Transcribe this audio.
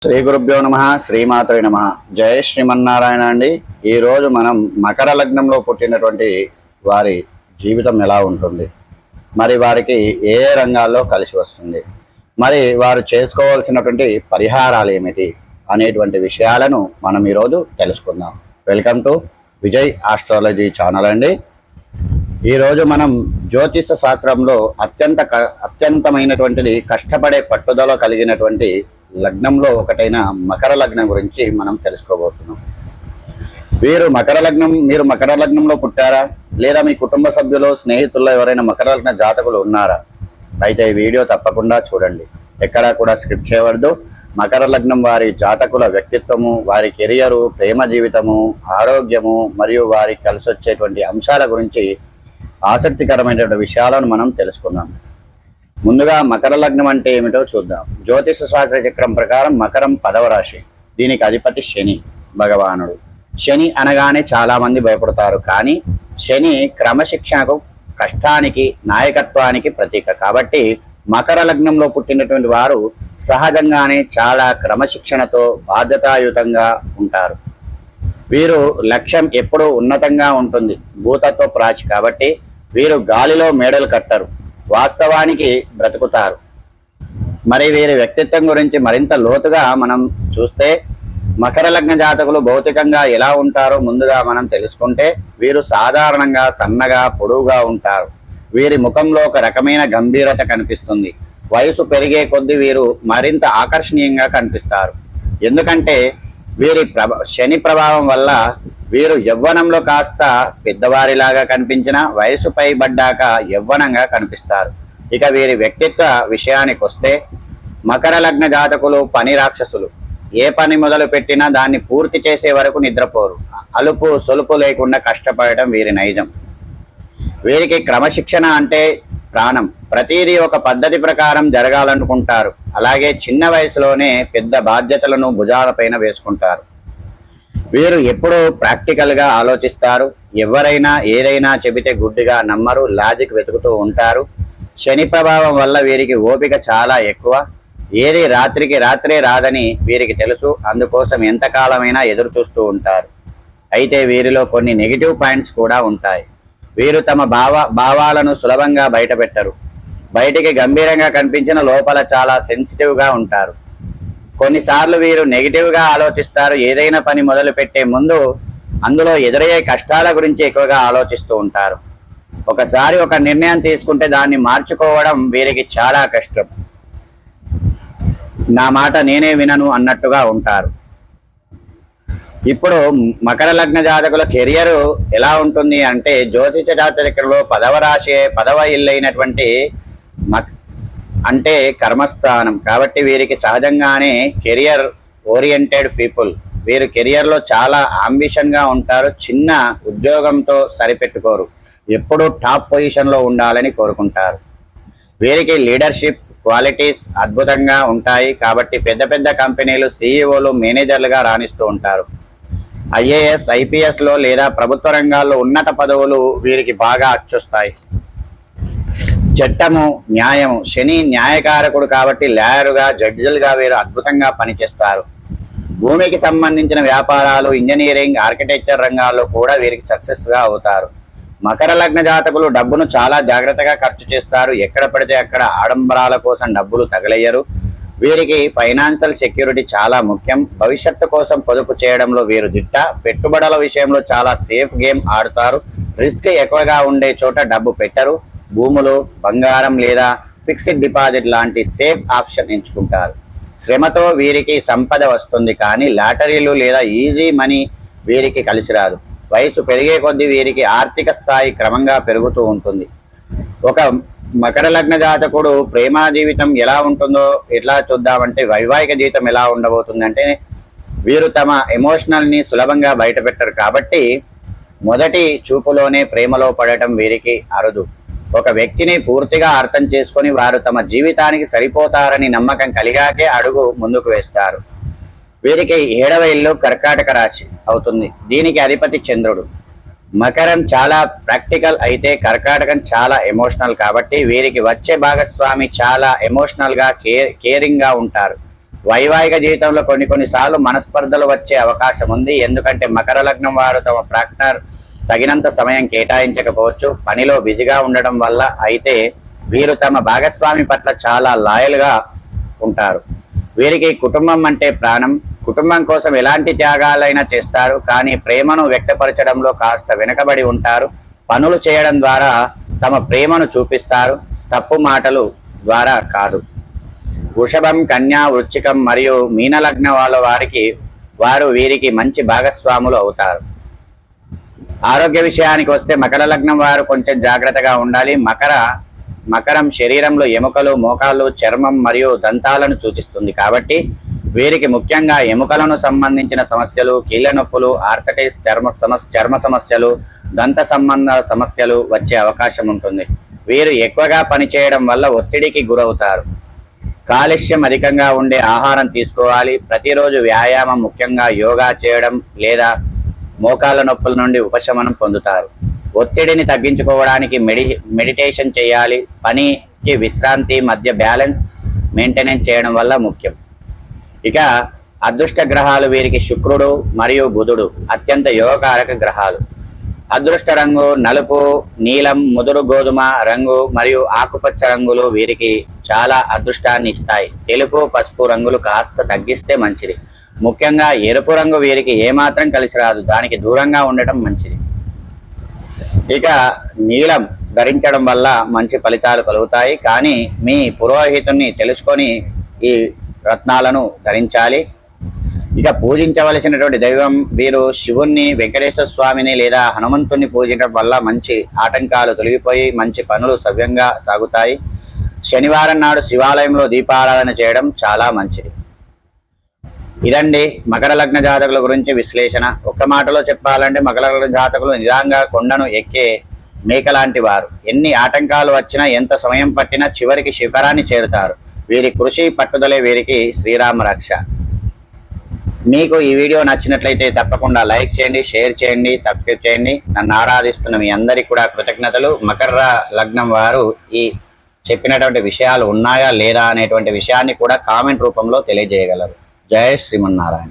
శ్రీ గురుభ్యో నమ శ్రీమాత్రే నమ జయ శ్రీమన్నారాయణ అండి. ఈరోజు మనం మకర లగ్నంలో పుట్టినటువంటి వారి జీవితం ఎలా ఉంటుంది, మరి వారికి ఏ రంగాల్లో కలిసి వస్తుంది, మరి వారు చేసుకోవాల్సినటువంటి పరిహారాలు ఏమిటి అనేటువంటి విషయాలను మనం ఈరోజు తెలుసుకుందాం. Welcome to Vijay astrology channel అండి. ఈరోజు మనం జ్యోతిష శాస్త్రంలో అత్యంతమైనటువంటిది కష్టపడే పట్టుదల కలిగినటువంటి లగ్నంలో ఒకటైన మకర లగ్నం గురించి మనం తెలుసుకోబోతున్నాం. మీరు మకర లగ్నంలో పుట్టారా, లేదా మీ కుటుంబ సభ్యులు స్నేహితుల్లో ఎవరైనా మకర లగ్న జాతకులు ఉన్నారా? అయితే ఈ వీడియో తప్పకుండా చూడండి, ఎక్కడా కూడా స్కిప్ చేయవద్దు. మకర లగ్నం వారి జాతకుల వ్యక్తిత్వము, వారి కెరియరు, ప్రేమ జీవితము, ఆరోగ్యము మరియు వారికి కలిసి వచ్చేటువంటి అంశాల గురించి ఆసక్తికరమైనటువంటి విషయాలను మనం తెలుసుకుందాం. ముందుగా మకర లగ్నం అంటే ఏమిటో చూద్దాం. జ్యోతిష శాస్త్ర చక్రం ప్రకారం మకరం 10వ రాశి. దీనికి అధిపతి శని భగవానుడు. శని అనగానే చాలా మంది భయపడతారు, కానీ శని క్రమశిక్షణకు, కష్టానికి, నాయకత్వానికి ప్రతీక. కాబట్టి మకర లగ్నంలో పుట్టినటువంటి వారు సహజంగానే చాలా క్రమశిక్షణతో బాధ్యతాయుతంగా ఉంటారు. వీరు లక్ష్యం ఎప్పుడూ ఉన్నతంగా ఉంటుంది. భూతత్వ ప్రాచి కాబట్టి వీరు గాలిలో మేడలు కట్టరు, వాస్తవానికి బ్రతుకుతారు. మరి వీరి వ్యక్తిత్వం గురించి మరింత లోతుగా మనం చూస్తే, మకర లగ్న జాతకులు భౌతికంగా ఎలా ఉంటారో ముందుగా మనం తెలుసుకుంటే, వీరు సాధారణంగా సన్నగా, పొడవుగా ఉంటారు. వీరి ముఖంలో ఒక రకమైన గంభీరత కనిపిస్తుంది. వయసు పెరిగే కొద్దీ వీరు మరింత ఆకర్షణీయంగా కనిపిస్తారు. ఎందుకంటే వీరి శని ప్రభావం వల్ల వీరు యవ్వనంలో కాస్త పెద్దవారిలాగా కనిపించినా వయసు పైబడ్డాక యవ్వనంగా కనిపిస్తారు. ఇక వీరి వ్యక్తిత్వ విషయానికి వస్తే, మకర లగ్న జాతకులు పని రాక్షసులు. ఏ పని మొదలు పెట్టినా దాన్ని పూర్తి చేసే వరకు నిద్రపోరు. అలుపు సొలుపు లేకుండా కష్టపడటం వీరి నైజం. వీరికి క్రమశిక్షణ అంటే ప్రాణం. ప్రతిదీ ఒక పద్ధతి ప్రకారం జరగాలనుకుంటారు. అలాగే చిన్న వయసులోనే పెద్ద బాధ్యతలను భుజాలపైన వేసుకుంటారు. వీరు ఎప్పుడూ ప్రాక్టికల్గా ఆలోచిస్తారు. ఎవరైనా ఏదైనా చెబితే గుడ్డిగా నమ్మరు, లాజిక్ వెతుకుతూ ఉంటారు. శని ప్రభావం వల్ల వీరికి ఓపిక చాలా ఎక్కువ. ఏది రాత్రికి రాత్రే రాదని వీరికి తెలుసు. అందుకోసం ఎంతకాలమైనా ఎదురు చూస్తూ ఉంటారు. అయితే వీరిలో కొన్ని నెగిటివ్ పాయింట్స్ కూడా ఉంటాయి. వీరు తమ భావాలను సులభంగా బయటపెట్టరు. బయటికి గంభీరంగా కనిపించిన లోపల చాలా సెన్సిటివ్గా ఉంటారు. కొన్నిసార్లు వీరు నెగిటివ్గా ఆలోచిస్తారు. ఏదైనా పని మొదలు పెట్టే ముందు అందులో ఎదురయ్యే కష్టాల గురించి ఎక్కువగా ఆలోచిస్తూ ఉంటారు. ఒకసారి ఒక నిర్ణయం తీసుకుంటే దాన్ని మార్చుకోవడం వీరికి చాలా కష్టం. నా మాట నేనే వినను అన్నట్టుగా ఉంటారు. ఇప్పుడు మకర లగ్న జాతకుల కెరియర్ ఎలా ఉంటుంది అంటే, జ్యోతిష జాతకంలో 10వ రాశి, 10వ ఇల్లు అయినటువంటి అంటే కర్మస్థానం కాబట్టి వీరికి సహజంగానే కెరియర్ ఓరియంటెడ్ పీపుల్. వీరు కెరియర్లో చాలా అంబిషన్గా ఉంటారు. చిన్న ఉద్యోగంతో సరిపెట్టుకోరు. ఎప్పుడూ టాప్ పొజిషన్లో ఉండాలని కోరుకుంటారు. వీరికి లీడర్షిప్ క్వాలిటీస్ అద్భుతంగా ఉంటాయి. కాబట్టి పెద్ద పెద్ద కంపెనీలు సీఈఓలు, మేనేజర్లుగా రాణిస్తూ ఉంటారు. ఐఏఎస్, ఐపీఎస్లో లేదా ప్రభుత్వ రంగాల్లో ఉన్నత పదవులు వీరికి బాగా అచ్చొస్తాయి. చట్టము, న్యాయము. శని న్యాయకారకుడు కాబట్టి లాయరుగా, జడ్జిలుగా వీరు అద్భుతంగా పనిచేస్తారు. భూమికి సంబంధించిన వ్యాపారాలు, ఇంజనీరింగ్, ఆర్కిటెక్చర్ రంగాల్లో కూడా వీరికి సక్సెస్గా అవుతారు. మకర లగ్న జాతకులు డబ్బును చాలా జాగ్రత్తగా ఖర్చు చేస్తారు. ఎక్కడ పడితే అక్కడ ఆడంబరాల కోసం డబ్బులు తగలయ్యరు. వీరికి ఫైనాన్షియల్ సెక్యూరిటీ చాలా ముఖ్యం. భవిష్యత్తు కోసం పొదుపు చేయడంలో వీరు దిట్ట. పెట్టుబడుల విషయంలో చాలా సేఫ్ గేమ్ ఆడుతారు. రిస్క్ ఎక్కువగా ఉండే చోట డబ్బు పెట్టరు. భూములు, బంగారం లేదా ఫిక్స్డ్ డిపాజిట్ లాంటి సేఫ్ ఆప్షన్ ఎంచుకుంటారు. శ్రమతో వీరికి సంపద వస్తుంది, కానీ లాటరీలు లేదా ఈజీ మనీ వీరికి కలిసి రాదు. వయసు పెరిగే కొద్దీ వీరికి ఆర్థిక స్థాయి క్రమంగా పెరుగుతూ ఉంటుంది. ఒక మకర లగ్న జాతకుడు ప్రేమ జీవితం ఎలా ఉంటుందో ఎట్లా చూద్దామంటే, వైవాహిక జీవితం ఎలా ఉండబోతుందంటే, వీరు తమ ఎమోషనల్ని సులభంగా బయటపెట్టరు. కాబట్టి మొదటి చూపులోనే ప్రేమలో పడటం వీరికి అరుదు. ఒక వ్యక్తిని పూర్తిగా అర్థం చేసుకొని వారు తమ జీవితానికి సరిపోతారని నమ్మకం కలిగాకే అడుగు ముందుకు వేస్తారు. వీరికి 7వ ఇల్లు కర్కాటక రాశి అవుతుంది. దీనికి అధిపతి చంద్రుడు. మకరం చాలా ప్రాక్టికల్ అయితే కర్కాటకం చాలా ఎమోషనల్. కాబట్టి వీరికి వచ్చే భాగస్వామి చాలా ఎమోషనల్గా కేరింగ్గా ఉంటారు. వైవాహిక జీవితంలో కొన్నిసార్లు మనస్పర్ధలు వచ్చే అవకాశం ఉంది. ఎందుకంటే మకర లగ్నం వారు తమ పార్ట్నర్ తగినంత సమయం కేటాయించకపోవచ్చు, పనిలో బిజీగా ఉండడం వల్ల. అయితే వీరు తమ భాగస్వామి పట్ల చాలా లాయల్గా ఉంటారు. వీరికి కుటుంబం అంటే ప్రాణం. కుటుంబం కోసం ఎలాంటి త్యాగాలైనా చేస్తారు. కానీ ప్రేమను వ్యక్తపరచడంలో కాస్త వెనుకబడి ఉంటారు. పనులు చేయడం ద్వారా తమ ప్రేమను చూపిస్తారు, తప్పు మాటలు ద్వారా కాదు. వృషభం, కన్యా, వృశ్చికం మరియు మీన లగ్న వారు వీరికి మంచి భాగస్వాములు అవుతారు. ఆరోగ్య విషయానికి వస్తే మకర లగ్నం వారు కొంచెం జాగ్రత్తగా ఉండాలి. మకరం శరీరంలో ఎముకలు, మోకాళ్ళు, చర్మం మరియు దంతాలను సూచిస్తుంది. కాబట్టి వీరికి ముఖ్యంగా ఎముకలను సంబంధించిన సమస్యలు, కీళ్ళ నొప్పులు, ఆర్థరైటిస్, చర్మ సమస్యలు, దంత సంబంధ సమస్యలు వచ్చే అవకాశం ఉంటుంది. వీరు ఎక్కువగా పనిచేయడం వల్ల ఒత్తిడికి గురవుతారు. కాలుష్యం అధికంగా ఉండే ఆహారం తీసుకోవాలి. ప్రతిరోజు వ్యాయామం, ముఖ్యంగా యోగా చేయడం లేదా మోకాళ్ళ నొప్పుల నుండి ఉపశమనం పొందుతారు. ఒత్తిడిని తగ్గించుకోవడానికి మెడిటేషన్ చేయాలి. పనికి విశ్రాంతి మధ్య బ్యాలెన్స్ మెయింటెనెన్స్ చేయడం వల్ల ముఖ్యం. ఇక అదృష్ట గ్రహాలు వీరికి శుక్రుడు మరియు బుధుడు అత్యంత యోగకారక గ్రహాలు. అదృష్ట రంగు నలుపు, నీలం, ముదురు గోధుమ రంగు మరియు ఆకుపచ్చ రంగులు వీరికి చాలా అదృష్టాన్ని ఇస్తాయి. తెలుపు, పసుపు రంగులు కాస్త తగ్గిస్తే మంచిది. ముఖ్యంగా ఎరుపు రంగు వీరికి ఏమాత్రం కలిసి రాదు, దానికి దూరంగా ఉండటం మంచిది. ఇక నీలం ధరించడం వల్ల మంచి ఫలితాలు కలుగుతాయి. కానీ మీ పురోహితుని తెలుసుకొని ఈ రత్నాలను ధరించాలి. ఇక పూజించవలసినటువంటి దైవం వీరు శివుణ్ణి, వెంకటేశ్వర స్వామిని లేదా హనుమంతుని పూజించడం వల్ల మంచి ఆటంకాలు తొలగిపోయి మంచి పనులు సవ్యంగా సాగుతాయి. శనివారం నాడు శివాలయంలో దీపారాధన చేయడం చాలా మంచిది. ఇదండి మకర లగ్న జాతకుల గురించి విశ్లేషణ. ఒక్క మాటలో చెప్పాలంటే మకర లగ్న జాతకులు నిజంగా కొండను ఎక్కే మేక లాంటి వారు. ఎన్ని ఆటంకాలు వచ్చినా, ఎంత సమయం పట్టినా చివరికి శిఖరాన్ని చేరుతారు. వీరి కృషి పట్టుదలే వీరికి శ్రీరామ రక్ష. మీకు ఈ వీడియో నచ్చినట్లయితే తప్పకుండా లైక్ చేయండి, షేర్ చేయండి, సబ్స్క్రైబ్ చేయండి. నన్ను ఆరాధిస్తున్న మీ అందరికీ కూడా కృతజ్ఞతలు. మకర లగ్నం వారు ఈ చెప్పినటువంటి విషయాలు ఉన్నాయా లేదా అనేటువంటి విషయాన్ని కూడా కామెంట్ రూపంలో తెలియజేయగలరు. జై శ్రీమన్నారాయణ.